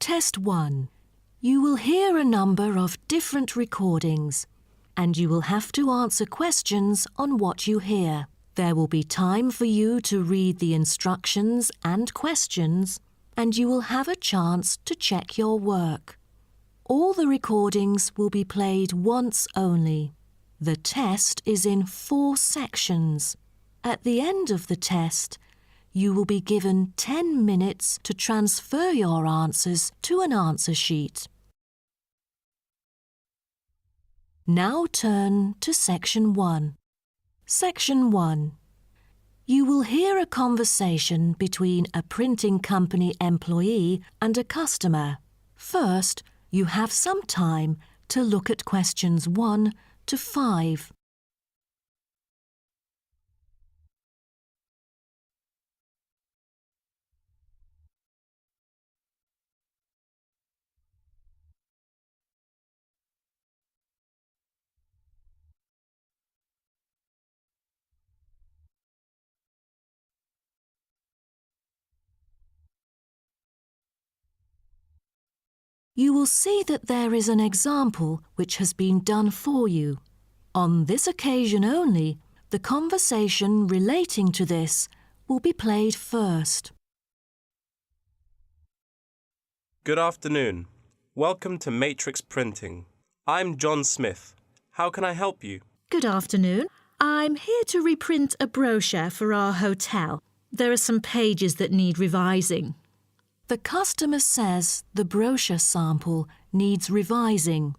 Test 1. You will hear a number of different recordings, and you will have to answer questions on what you hear. There will be time for you to read the instructions and questions, and you will have a chance to check your work. All the recordings will be played once only. The test is in 4 sections. At the end of the test, you will be given 10 minutes to transfer your answers to an answer sheet. Now turn to Section 1. Section 1. You will hear a conversation between a printing company employee and a customer. First, you have some time to look at questions 1 to 5. You will see that there is an example which has been done for you. On this occasion only, the conversation relating to this will be played first. Good afternoon. Welcome to Matrix Printing. I'm John Smith. How can I help you? Good afternoon. I'm here to reprint a brochure for our hotel. There are some pages that need revising. The customer says the brochure sample needs revising.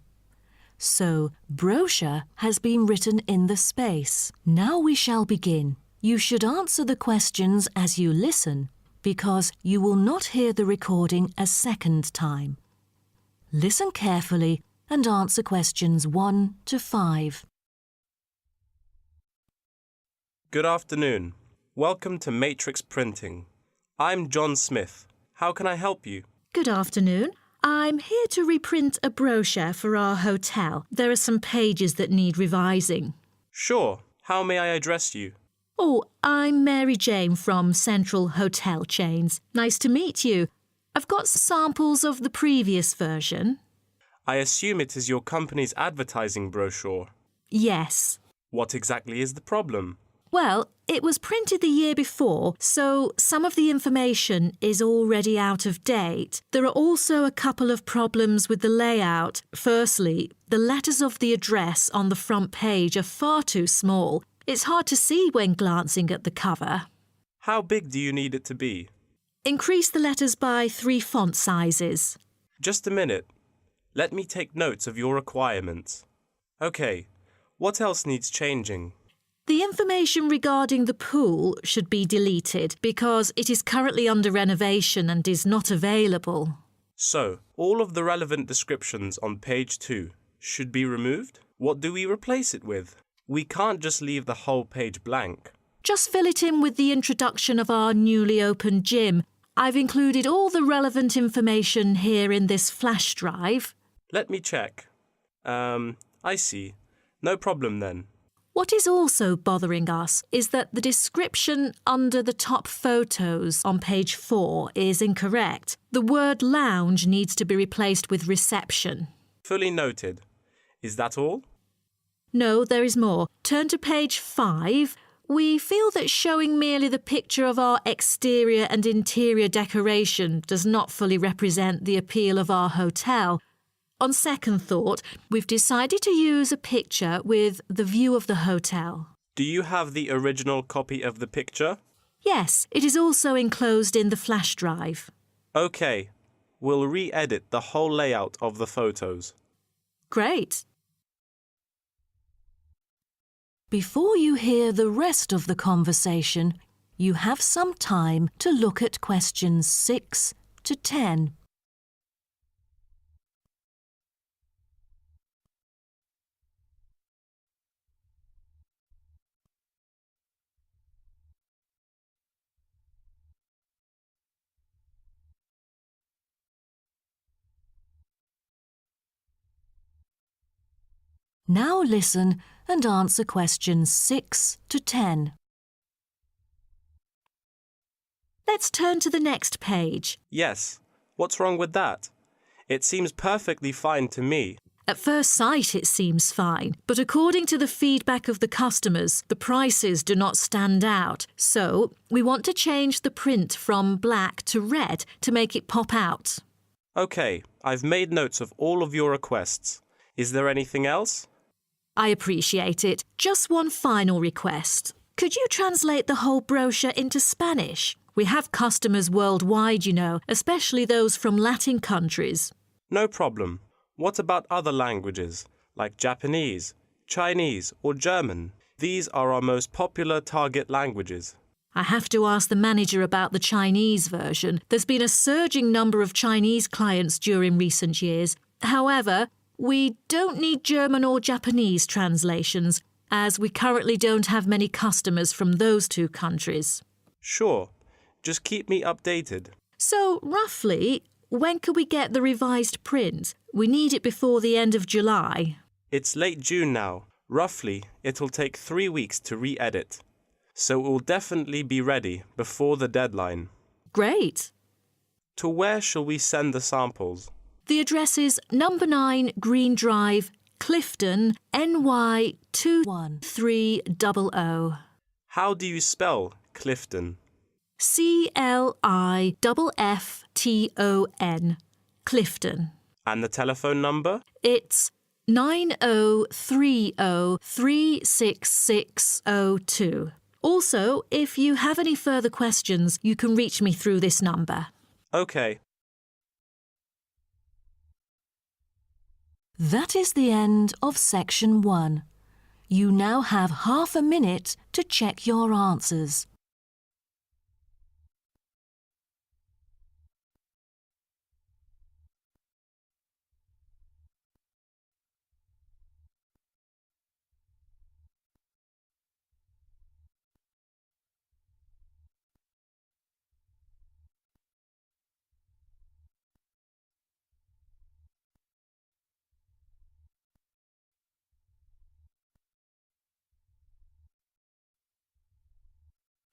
So, brochure has been written in the space. Now we shall begin. You should answer the questions as you listen, because you will not hear the recording a second time. Listen carefully and answer questions 1 to 5. Good afternoon. Welcome to Matrix Printing. I'm John Smith. How can I help you? Good afternoon. I'm here to reprint a brochure for our hotel. There are some pages that need revising. Sure. How may I address you? Oh, I'm Mary Jane from Central Hotel Chains. Nice to meet you. I've got samples of the previous version. I assume it is your company's advertising brochure. Yes. What exactly is the problem? Well, it was printed the year before, so some of the information is already out of date. There are also a couple of problems with the layout. Firstly, the letters of the address on the front page are far too small. It's hard to see when glancing at the cover. How big do you need it to be? Increase the letters by 3 font sizes. Just a minute. Let me take notes of your requirements. Okay, what else needs changing? The information regarding the pool should be deleted because it is currently under renovation and is not available. So, all of the relevant descriptions on page 2 should be removed? What do we replace it with? We can't just leave the whole page blank. Just fill it in with the introduction of our newly opened gym. I've included all the relevant information here in this flash drive. Let me check. I see. No problem then. What is also bothering us is that the description under the top photos on page 4 is incorrect. The word lounge needs to be replaced with reception. Fully noted. Is that all? No, there is more. Turn to page 5. We feel that showing merely the picture of our exterior and interior decoration does not fully represent the appeal of our hotel. On second thought, we've decided to use a picture with the view of the hotel. Do you have the original copy of the picture? Yes, it is also enclosed in the flash drive. Okay, we'll re-edit the whole layout of the photos. Great. Before you hear the rest of the conversation, you have some time to look at questions 6 to 10. Now listen and answer questions 6 to 10. Let's turn to the next page. Yes. What's wrong with that? It seems perfectly fine to me. At first sight, it seems fine, but according to the feedback of the customers, the prices do not stand out. So, we want to change the print from black to red to make it pop out. Okay, I've made notes of all of your requests. Is there anything else? I appreciate it. Just one final request. Could you translate the whole brochure into Spanish? We have customers worldwide, you know, especially those from Latin countries. No problem. What about other languages, like Japanese, Chinese, or German? These are our most popular target languages. I have to ask the manager about the Chinese version. There's been a surging number of Chinese clients during recent years. However, we don't need German or Japanese translations, as we currently don't have many customers from those two countries. Sure. Just keep me updated. So, roughly, when can we get the revised print? We need it before the end of July. It's late June now. Roughly, it'll take 3 weeks to re-edit. So it will definitely be ready before the deadline. Great. To where shall we send the samples? The address is number 9 Green Drive, Clifton, NY 21300. How do you spell Clifton? CLIFFTON, Clifton. And the telephone number? It's 9030366602. Also, if you have any further questions, you can reach me through this number. Okay. That is the end of section 1. You now have half a minute to check your answers.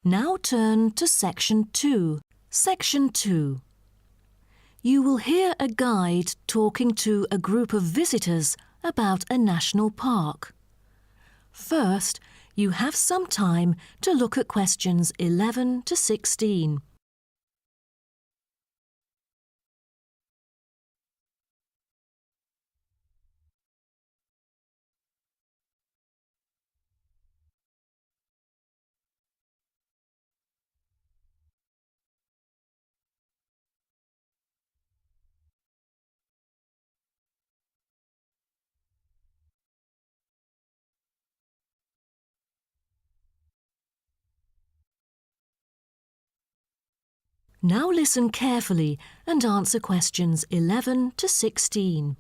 Now turn to section 2. Section 2. You will hear a guide talking to a group of visitors about a national park. First, you have some time to look at questions 11 to 16. Now listen carefully and answer questions 11 to 16.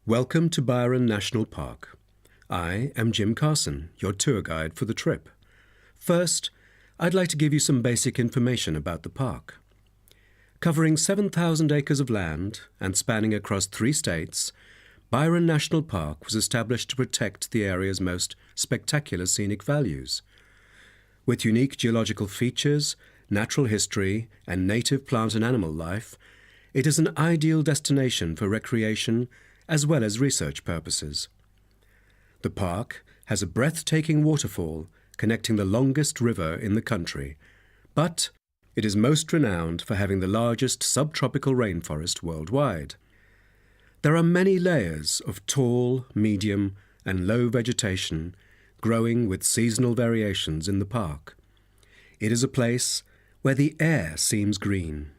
Welcome to Byron National Park. I am Jim Carson, your tour guide for the trip. First, I'd like to give you some basic information about the park. Covering 7,000 acres of land and spanning across 3 states, Byron National Park was established to protect the area's most spectacular scenic values. With unique geological features, natural history, and native plant and animal life, it is an ideal destination for recreation as well as research purposes. The park has a breathtaking waterfall connecting the longest river in the country, but it is most renowned for having the largest subtropical rainforest worldwide. There are many layers of tall, medium, and low vegetation growing with seasonal variations in the park. It is a place where the air seems green.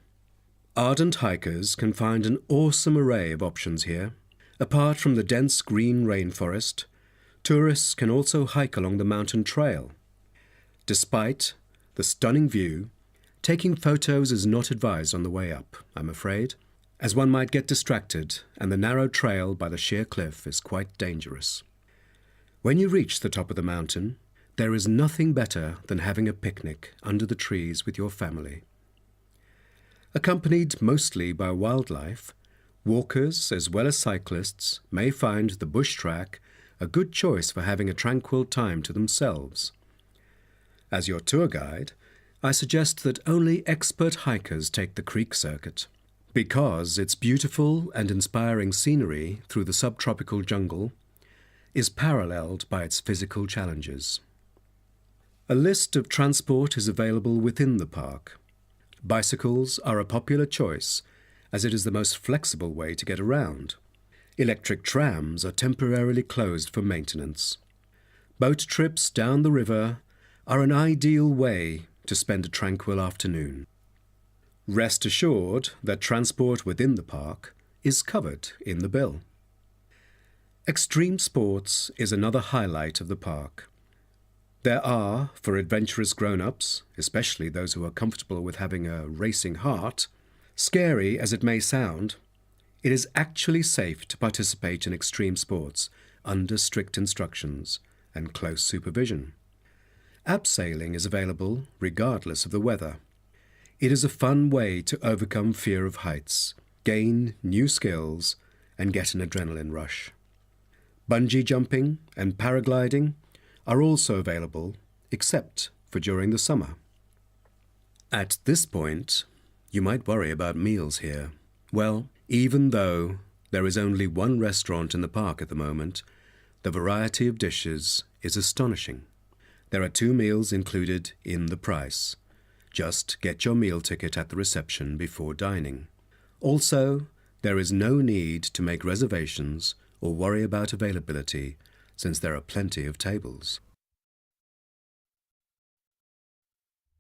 Ardent hikers can find an awesome array of options here. Apart from the dense green rainforest, tourists can also hike along the mountain trail. Despite the stunning view, taking photos is not advised on the way up, I'm afraid, as one might get distracted and the narrow trail by the sheer cliff is quite dangerous. When you reach the top of the mountain, there is nothing better than having a picnic under the trees with your family. Accompanied mostly by wildlife, walkers as well as cyclists may find the bush track a good choice for having a tranquil time to themselves. As your tour guide, I suggest that only expert hikers take the creek circuit, because its beautiful and inspiring scenery through the subtropical jungle is paralleled by its physical challenges. A list of transport is available within the park. Bicycles are a popular choice, as it is the most flexible way to get around. Electric trams are temporarily closed for maintenance. Boat trips down the river are an ideal way to spend a tranquil afternoon. Rest assured that transport within the park is covered in the bill. Extreme sports is another highlight of the park. There are, for adventurous grown-ups, especially those who are comfortable with having a racing heart, scary as it may sound, it is actually safe to participate in extreme sports under strict instructions and close supervision. Abseiling is available regardless of the weather. It is a fun way to overcome fear of heights, gain new skills, and get an adrenaline rush. Bungee jumping and paragliding are also available, except for during the summer. At this point, you might worry about meals here. Well, even though there is only one restaurant in the park at the moment, the variety of dishes is astonishing. There are 2 meals included in the price. Just get your meal ticket at the reception before dining. Also, there is no need to make reservations or worry about availability, since there are plenty of tables.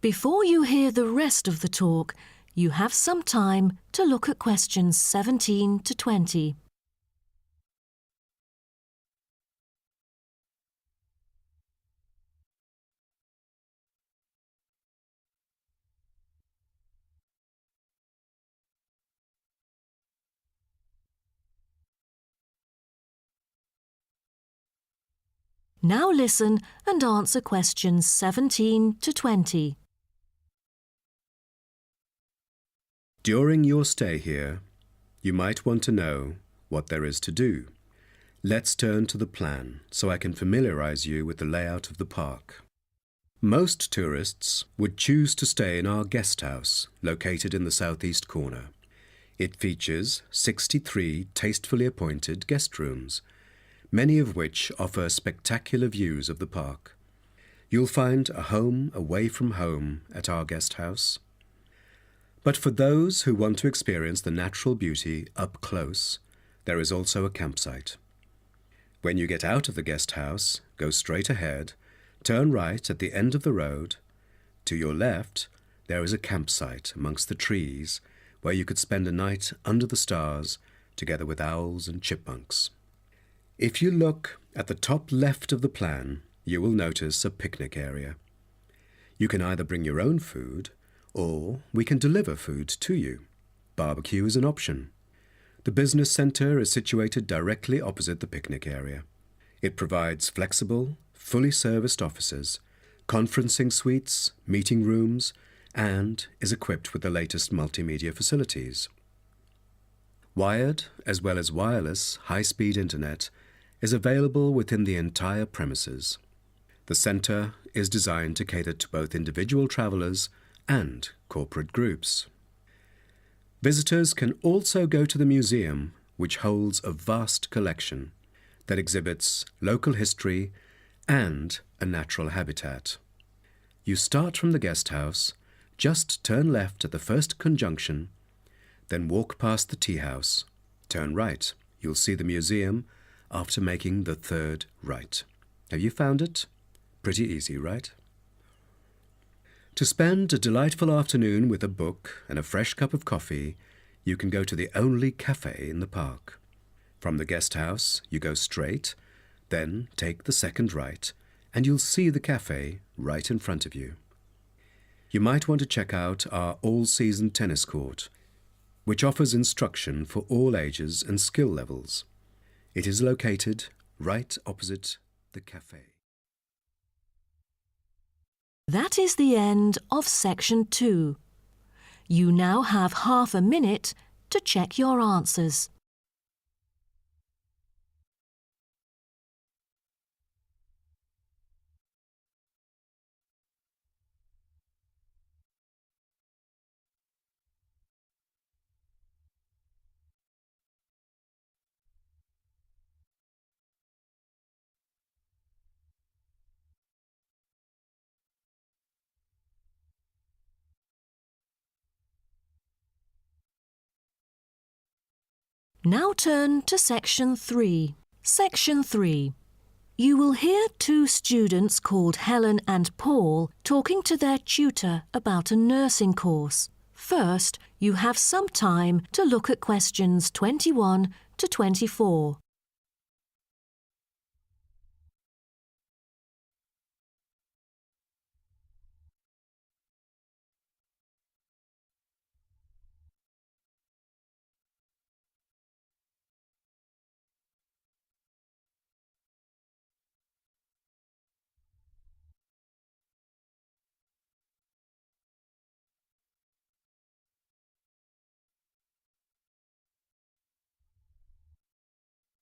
Before you hear the rest of the talk, you have some time to look at questions 17 to 20. Now listen and answer questions 17 to 20. During your stay here, you might want to know what there is to do. Let's turn to the plan so I can familiarize you with the layout of the park. Most tourists would choose to stay in our guest house, located in the southeast corner. It features 63 tastefully appointed guest rooms, many of which offer spectacular views of the park. You'll find a home away from home at our guest house. But for those who want to experience the natural beauty up close, there is also a campsite. When you get out of the guest house, go straight ahead, turn right at the end of the road. To your left, there is a campsite amongst the trees where you could spend a night under the stars together with owls and chipmunks. If you look at the top left of the plan, you will notice a picnic area. You can either bring your own food, or we can deliver food to you. Barbecue is an option. The business centre is situated directly opposite the picnic area. It provides flexible, fully serviced offices, conferencing suites, meeting rooms, and is equipped with the latest multimedia facilities. Wired, as well as wireless, high-speed internet is available within the entire premises. The centre is designed to cater to both individual travellers and corporate groups. Visitors can also go to the museum, which holds a vast collection that exhibits local history and a natural habitat. You start from the guest house, just turn left at the first conjunction, then walk past the tea house. Turn right. You'll see the museum after making the third right. Have you found it? Pretty easy, right? To spend a delightful afternoon with a book and a fresh cup of coffee, you can go to the only cafe in the park. From the guest house, you go straight, then take the second right, and you'll see the cafe right in front of you. You might want to check out our all-season tennis court, which offers instruction for all ages and skill levels. It is located right opposite the cafe. That is the end of section 2. You now have half a minute to check your answers. Now turn to Section 3. Section 3. You will hear two students called Helen and Paul talking to their tutor about a nursing course. First, you have some time to look at questions 21 to 24.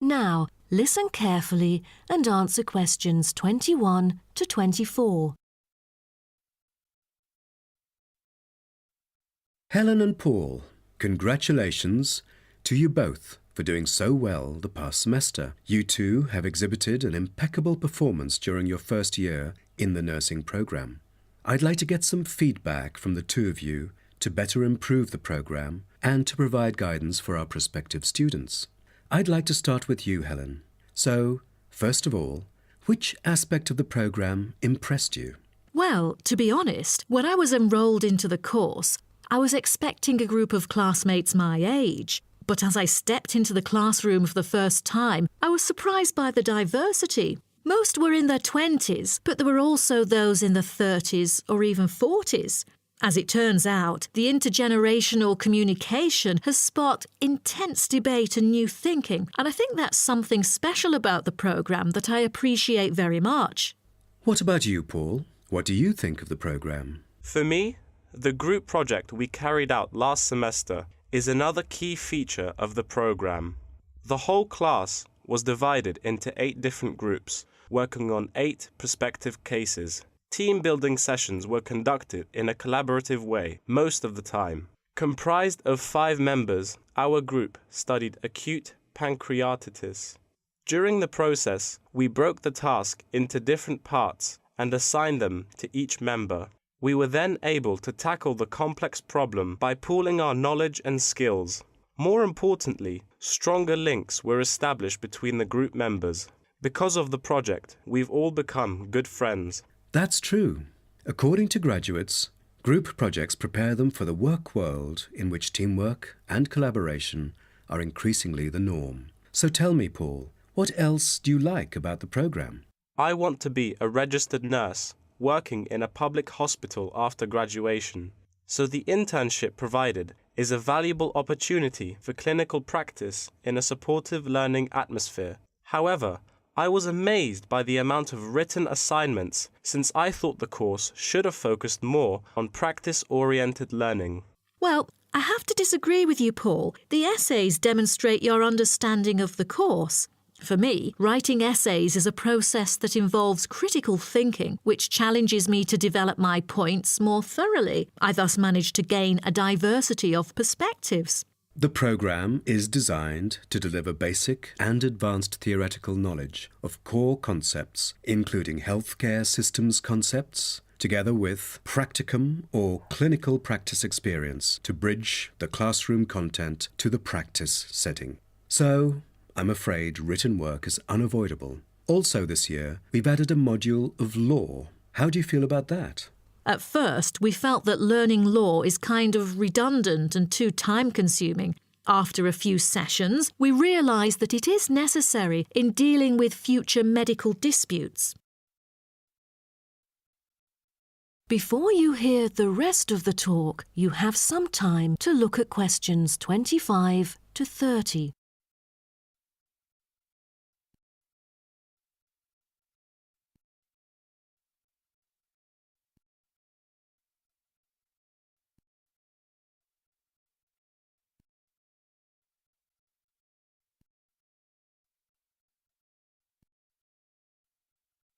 Now, listen carefully and answer questions 21 to 24. Helen and Paul, congratulations to you both for doing so well the past semester. You two have exhibited an impeccable performance during your first year in the nursing program. I'd like to get some feedback from the two of you to better improve the program and to provide guidance for our prospective students. I'd like to start with you, Helen. So, first of all, which aspect of the program impressed you? Well, to be honest, when I was enrolled into the course, I was expecting a group of classmates my age. But as I stepped into the classroom for the first time, I was surprised by the diversity. Most were in their 20s, but there were also those in their 30s or even 40s. As it turns out, the intergenerational communication has sparked intense debate and new thinking, and I think that's something special about the programme that I appreciate very much. What about you, Paul? What do you think of the program? For me, the group project we carried out last semester is another key feature of the program. The whole class was divided into 8 different groups, working on 8 prospective cases. Team-building sessions were conducted in a collaborative way most of the time. Comprised of 5 members, our group studied acute pancreatitis. During the process, we broke the task into different parts and assigned them to each member. We were then able to tackle the complex problem by pooling our knowledge and skills. More importantly, stronger links were established between the group members. Because of the project, we've all become good friends. That's true. According to graduates, group projects prepare them for the work world in which teamwork and collaboration are increasingly the norm. So tell me, Paul, what else do you like about the program? I want to be a registered nurse working in a public hospital after graduation. So the internship provided is a valuable opportunity for clinical practice in a supportive learning atmosphere. However, I was amazed by the amount of written assignments, since I thought the course should have focused more on practice-oriented learning. Well, I have to disagree with you, Paul. The essays demonstrate your understanding of the course. For me, writing essays is a process that involves critical thinking, which challenges me to develop my points more thoroughly. I thus manage to gain a diversity of perspectives. The program is designed to deliver basic and advanced theoretical knowledge of core concepts, including healthcare systems concepts, together with practicum or clinical practice experience to bridge the classroom content to the practice setting. So, I'm afraid written work is unavoidable. Also this year, we've added a module of law. How do you feel about that? At first, we felt that learning law is kind of redundant and too time-consuming. After a few sessions, we realised that it is necessary in dealing with future medical disputes. Before you hear the rest of the talk, you have some time to look at questions 25 to 30.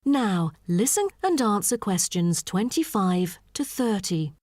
Now, listen and answer questions 25 to 30.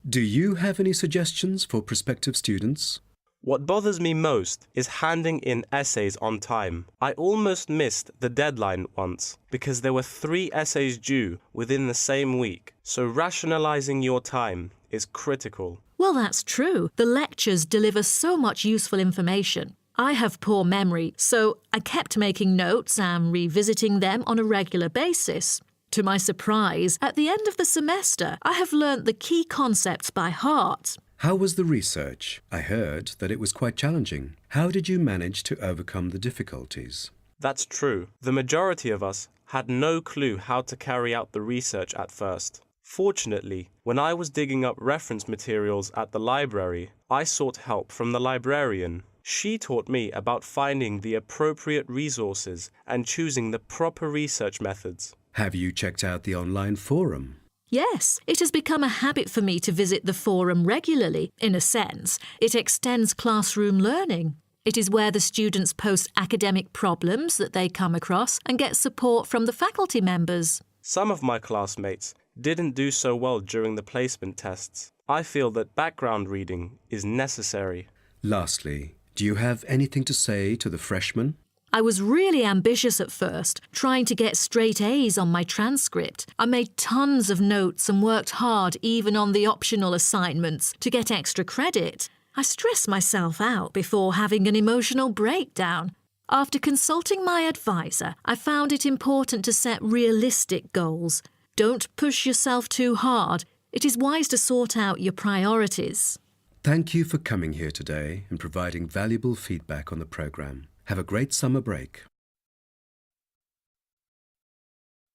Do you have any suggestions for prospective students? What bothers me most is handing in essays on time. I almost missed the deadline once because there were 3 essays due within the same week, so rationalizing your time is critical. Well, that's true. The lectures deliver so much useful information. I have poor memory, so I kept making notes and revisiting them on a regular basis. To my surprise, at the end of the semester, I have learnt the key concepts by heart. How was the research? I heard that it was quite challenging. How did you manage to overcome the difficulties? That's true. The majority of us had no clue how to carry out the research at first. Fortunately, when I was digging up reference materials at the library, I sought help from the librarian. She taught me about finding the appropriate resources and choosing the proper research methods. Have you checked out the online forum? Yes, it has become a habit for me to visit the forum regularly. In a sense, it extends classroom learning. It is where the students post academic problems that they come across and get support from the faculty members. Some of my classmates didn't do so well during the placement tests. I feel that background reading is necessary. Lastly, do you have anything to say to the freshmen? I was really ambitious at first, trying to get straight A's on my transcript. I made tons of notes and worked hard even on the optional assignments to get extra credit. I stressed myself out before having an emotional breakdown. After consulting my advisor, I found it important to set realistic goals. Don't push yourself too hard. It is wise to sort out your priorities. Thank you for coming here today and providing valuable feedback on the programme. Have a great summer break.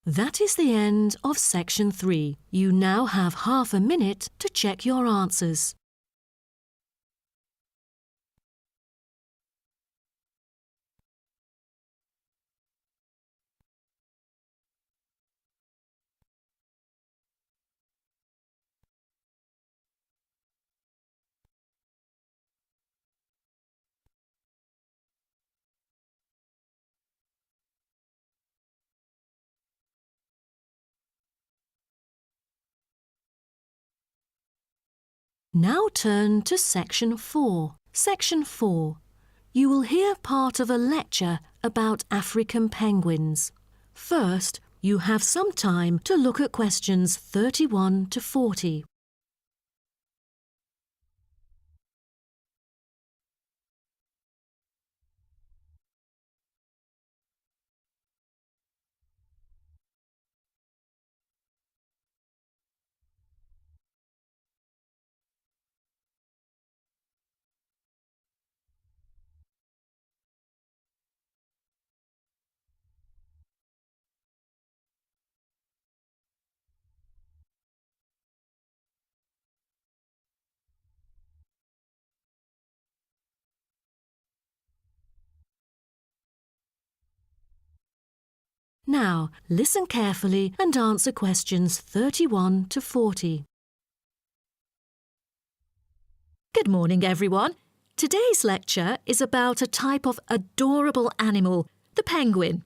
That is the end of section 3. You now have half a minute to check your answers. Now turn to section 4. Section 4. You will hear part of a lecture about African penguins. First, you have some time to look at questions 31 to 40. Now, listen carefully and answer questions 31 to 40. Good morning, everyone. Today's lecture is about a type of adorable animal, the penguin.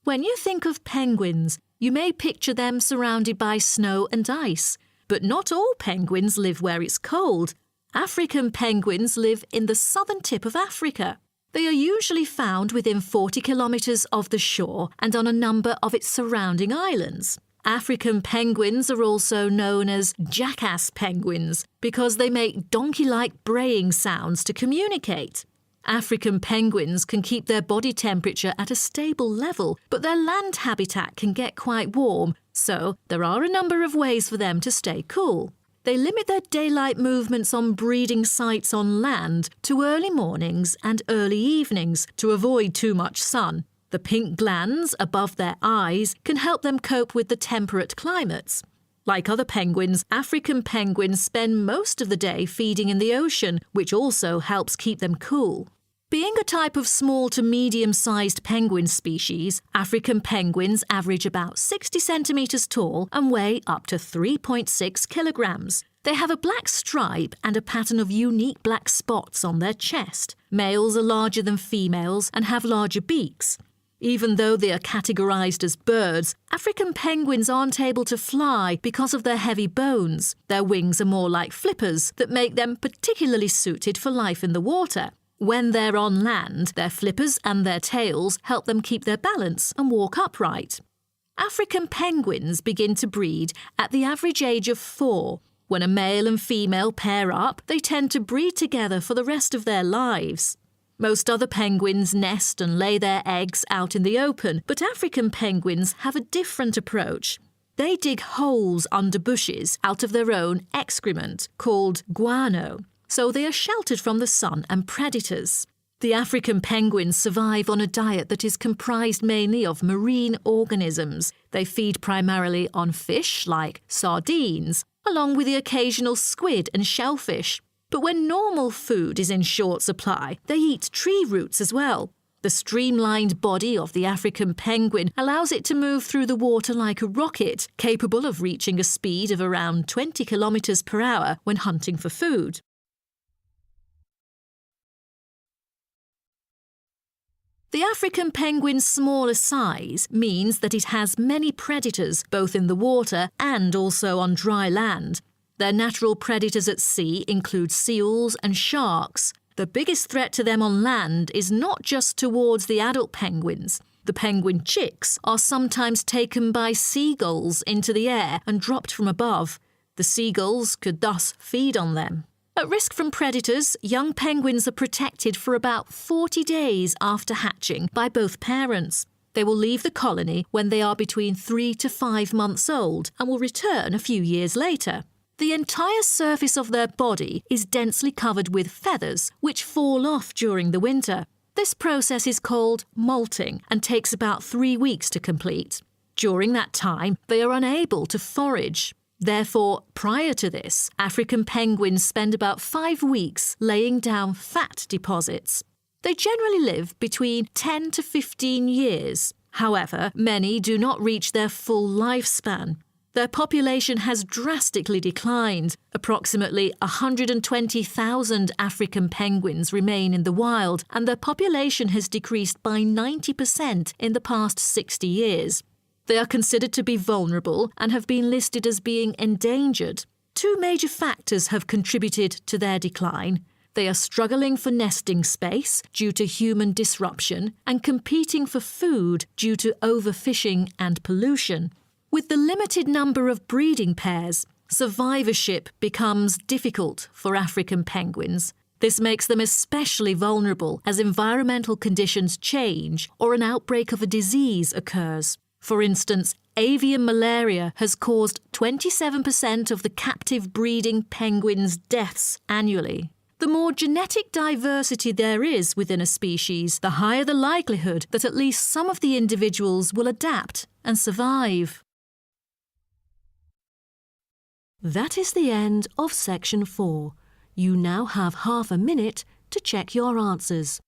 When you think of penguins, you may picture them surrounded by snow and ice. But not all penguins live where it's cold. African penguins live in the southern tip of Africa. They are usually found within 40 kilometres of the shore and on a number of its surrounding islands. African penguins are also known as jackass penguins because they make donkey-like braying sounds to communicate. African penguins can keep their body temperature at a stable level, but their land habitat can get quite warm, so there are a number of ways for them to stay cool. They limit their daylight movements on breeding sites on land to early mornings and early evenings to avoid too much sun. The pink glands above their eyes can help them cope with the temperate climates. Like other penguins, African penguins spend most of the day feeding in the ocean, which also helps keep them cool. Being a type of small to medium-sized penguin species, African penguins average about 60 centimetres tall and weigh up to 3.6 kilograms. They have a black stripe and a pattern of unique black spots on their chest. Males are larger than females and have larger beaks. Even though they are categorised as birds, African penguins aren't able to fly because of their heavy bones. Their wings are more like flippers that make them particularly suited for life in the water. When they're on land, their flippers and their tails help them keep their balance and walk upright. African penguins begin to breed at the average age of 4. When a male and female pair up, they tend to breed together for the rest of their lives. Most other penguins nest and lay their eggs out in the open, but African penguins have a different approach. They dig holes under bushes out of their own excrement, called guano, so they are sheltered from the sun and predators. The African penguins survive on a diet that is comprised mainly of marine organisms. They feed primarily on fish like sardines, along with the occasional squid and shellfish. But when normal food is in short supply, they eat tree roots as well. The streamlined body of the African penguin allows it to move through the water like a rocket, capable of reaching a speed of around 20 kilometers per hour when hunting for food. The African penguin's smaller size means that it has many predators both in the water and also on dry land. Their natural predators at sea include seals and sharks. The biggest threat to them on land is not just towards the adult penguins. The penguin chicks are sometimes taken by seagulls into the air and dropped from above. The seagulls could thus feed on them. At risk from predators, young penguins are protected for about 40 days after hatching by both parents. They will leave the colony when they are between 3 to 5 months old and will return a few years later. The entire surface of their body is densely covered with feathers, which fall off during the winter. This process is called molting and takes about 3 weeks to complete. During that time, they are unable to forage. Therefore, prior to this, African penguins spend about 5 weeks laying down fat deposits. They generally live between 10 to 15 years. However, many do not reach their full lifespan. Their population has drastically declined. Approximately 120,000 African penguins remain in the wild, and their population has decreased by 90% in the past 60 years. They are considered to be vulnerable and have been listed as being endangered. 2 major factors have contributed to their decline. They are struggling for nesting space due to human disruption and competing for food due to overfishing and pollution. With the limited number of breeding pairs, survivorship becomes difficult for African penguins. This makes them especially vulnerable as environmental conditions change or an outbreak of a disease occurs. For instance, avian malaria has caused 27% of the captive breeding penguins' deaths annually. The more genetic diversity there is within a species, the higher the likelihood that at least some of the individuals will adapt and survive. That is the end of section 4. You now have half a minute to check your answers.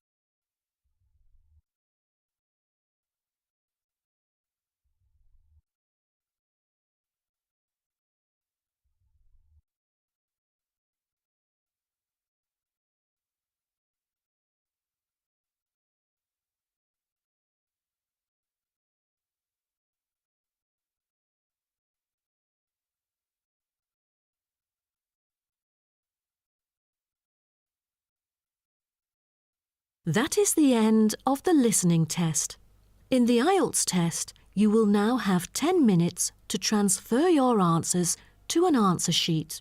That is the end of the listening test. In the Ielts test, you will now have 10 minutes to transfer your answers to an answer sheet.